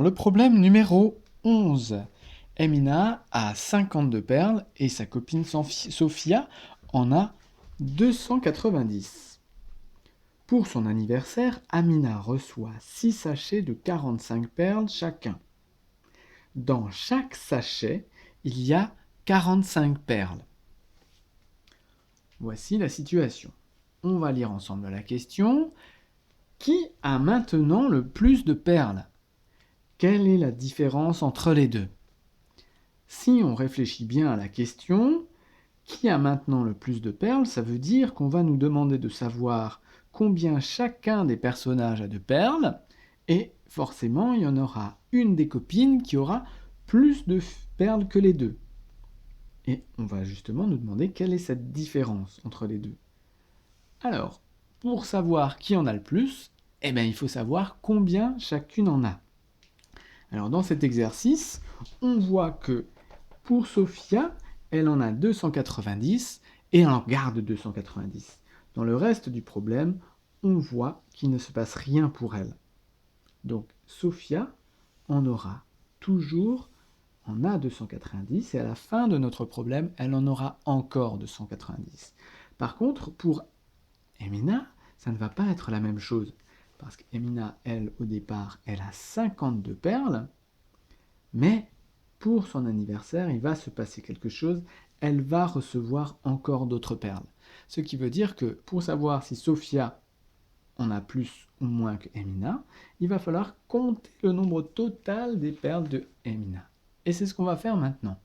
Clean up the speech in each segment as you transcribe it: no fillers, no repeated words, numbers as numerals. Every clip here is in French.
le problème numéro 11. Emina a 52 perles et sa copine Sophia en a 290. Pour son anniversaire, Amina reçoit 6 sachets de 45 perles chacun. Dans chaque sachet, il y a 45 perles. Voici la situation. On va lire ensemble la question. Qui a maintenant le plus de perles ? Quelle est la différence entre les deux ? Si on réfléchit bien à la question, qui a maintenant le plus de perles, ça veut dire qu'on va nous demander de savoir combien chacun des personnages a de perles, et forcément, il y en aura une des copines qui aura plus de perles que les deux. Et on va justement nous demander quelle est cette différence entre les deux. Alors, pour savoir qui en a le plus, il faut savoir combien chacune en a. Alors dans cet exercice, on voit que pour Sophia, elle en a 290 et elle en garde 290. Dans le reste du problème, on voit qu'il ne se passe rien pour elle. Donc Sophia en aura toujours, en a 290 et à la fin de notre problème, elle en aura encore 290. Par contre, pour Emina, ça ne va pas être la même chose. Parce qu'Emina, elle, au départ, elle a 52 perles, mais pour son anniversaire, il va se passer quelque chose, elle va recevoir encore d'autres perles. Ce qui veut dire que pour savoir si Sophia en a plus ou moins que Emina, il va falloir compter le nombre total des perles de Emina. Et c'est ce qu'on va faire maintenant.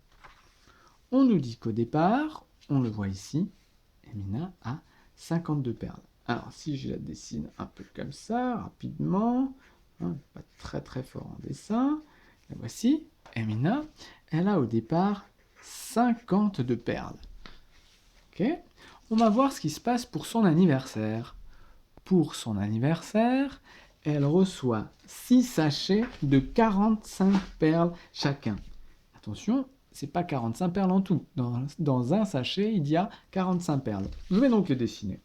On nous dit qu'au départ, on le voit ici, Emina a 52 perles. Alors si je la dessine un peu comme ça, rapidement, pas très très fort en dessin, la voici, Emina, elle a au départ 52 perles. Okay. On va voir ce qui se passe pour son anniversaire. Pour son anniversaire, elle reçoit 6 sachets de 45 perles chacun. Attention, c'est pas 45 perles en tout. Dans un sachet, il y a 45 perles. Je vais donc les dessiner.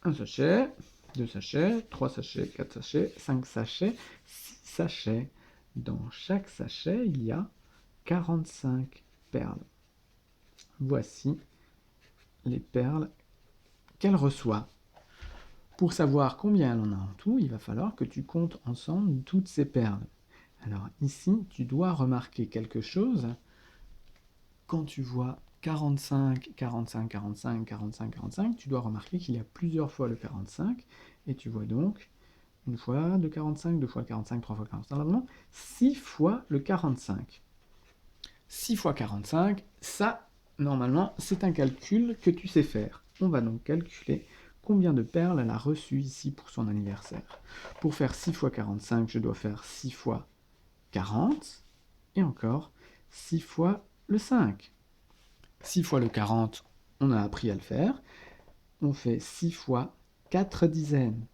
Un sachet, 2 sachets, 3 sachets, 4 sachets, 5 sachets, 6 sachets. Dans chaque sachet, il y a 45 perles. Voici les perles qu'elle reçoit. Pour savoir combien elle en a en tout, il va falloir que tu comptes ensemble toutes ces perles. Alors ici, tu dois remarquer quelque chose. Quand tu vois 45, 45, 45, 45, 45, tu dois remarquer qu'il y a plusieurs fois le 45, et tu vois donc une fois le 45, deux fois le 45, trois fois le 45, normalement 6 fois le 45. 6 fois 45, ça, normalement, c'est un calcul que tu sais faire. On va donc calculer combien de perles elle a reçues ici pour son anniversaire. Pour faire 6 fois 45, je dois faire 6 fois 40, et encore 6 fois le 5. 6 fois le 40, on a appris à le faire. On fait 6 fois 4 dizaines.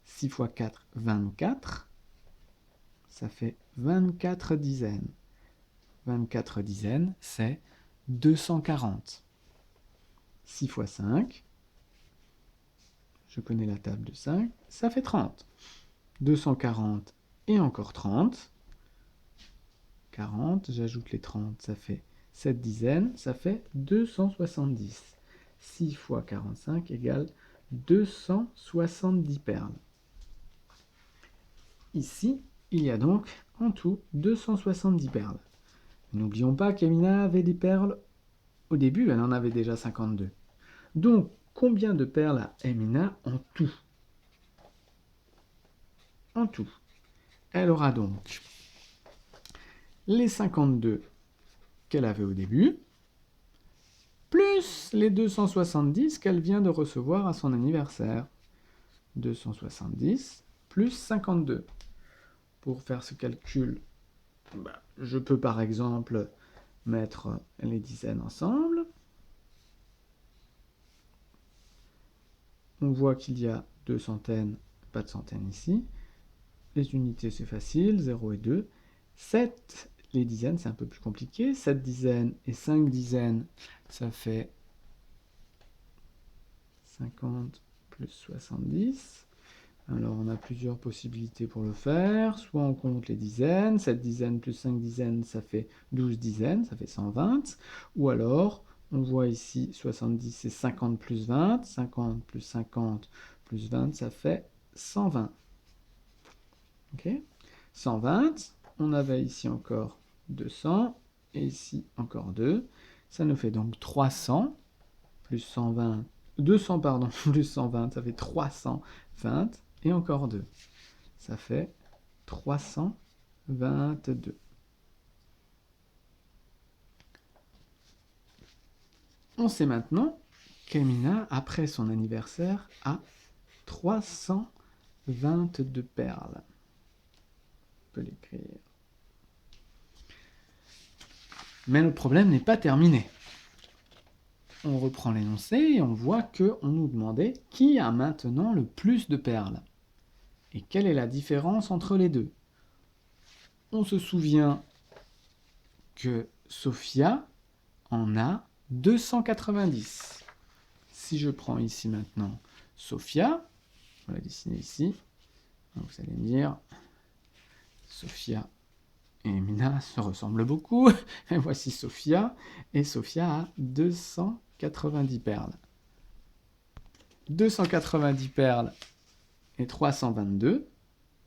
6 fois 4, 24. Ça fait 24 dizaines. 24 dizaines, c'est 240. 6 fois 5, je connais la table de 5, ça fait 30. 240 et encore 30. 40, j'ajoute les 30, ça fait 7 dizaines, ça fait 270. 6 fois 45 égale 270 perles. Ici, il y a donc en tout 270 perles. N'oublions pas qu'Emina avait des perles au début, elle en avait déjà 52. Donc, combien de perles a Emina en tout ? En tout. Elle aura donc les 52 qu'elle avait au début, plus les 270 qu'elle vient de recevoir à son anniversaire. 270 plus 52. Pour faire ce calcul, je peux par exemple mettre les dizaines ensemble. On voit qu'il y a 2 centaines, pas de centaines ici. Les unités, c'est facile, 0 et 2. 7, les dizaines, c'est un peu plus compliqué. 7 dizaines et 5 dizaines, ça fait 50 plus 70. Alors, on a plusieurs possibilités pour le faire. Soit on compte les dizaines, 7 dizaines plus 5 dizaines, ça fait 12 dizaines, ça fait 120. Ou alors, on voit ici 70, c'est 50 plus 20. 50 plus 50 plus 20, ça fait 120. Ok, 120. On avait ici encore 200. Et ici encore 2. Ça nous fait donc 300 plus 120. 200, pardon, plus 120, ça fait 320. Et encore 2. Ça fait 322. On sait maintenant qu'Emina, après son anniversaire, a 322 perles. On peut l'écrire. Mais le problème n'est pas terminé. On reprend l'énoncé et on voit qu'on nous demandait qui a maintenant le plus de perles. Et quelle est la différence entre les deux? On se souvient que Sophia en a 290. Si je prends ici maintenant Sophia, on va la dessiner ici, donc vous allez me dire, Sophia et Emina se ressemblent beaucoup, et voici Sophia, et Sophia a 290 perles. 290 perles et 322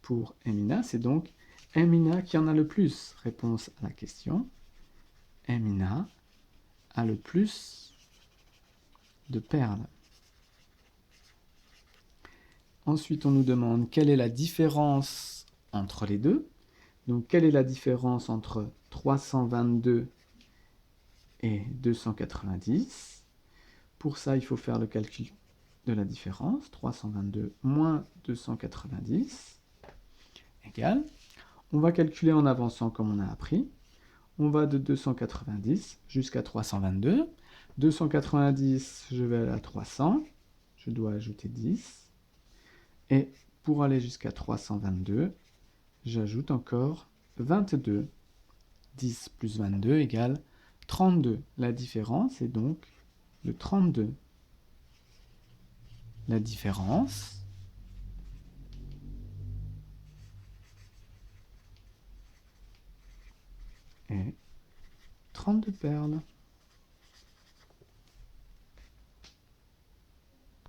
pour Emina, c'est donc Emina qui en a le plus. Réponse à la question, Emina a le plus de perles. Ensuite, on nous demande quelle est la différence entre les deux. Donc, quelle est la différence entre 322 et 290? Pour ça, il faut faire le calcul de la différence. 322 moins 290 égale. On va calculer en avançant comme on a appris. On va de 290 jusqu'à 322. 290, je vais aller à 300. Je dois ajouter 10. Et pour aller jusqu'à 322, j'ajoute encore 22. 10 plus 22 égale 32. La différence est donc de 32. La différence est 32 perles.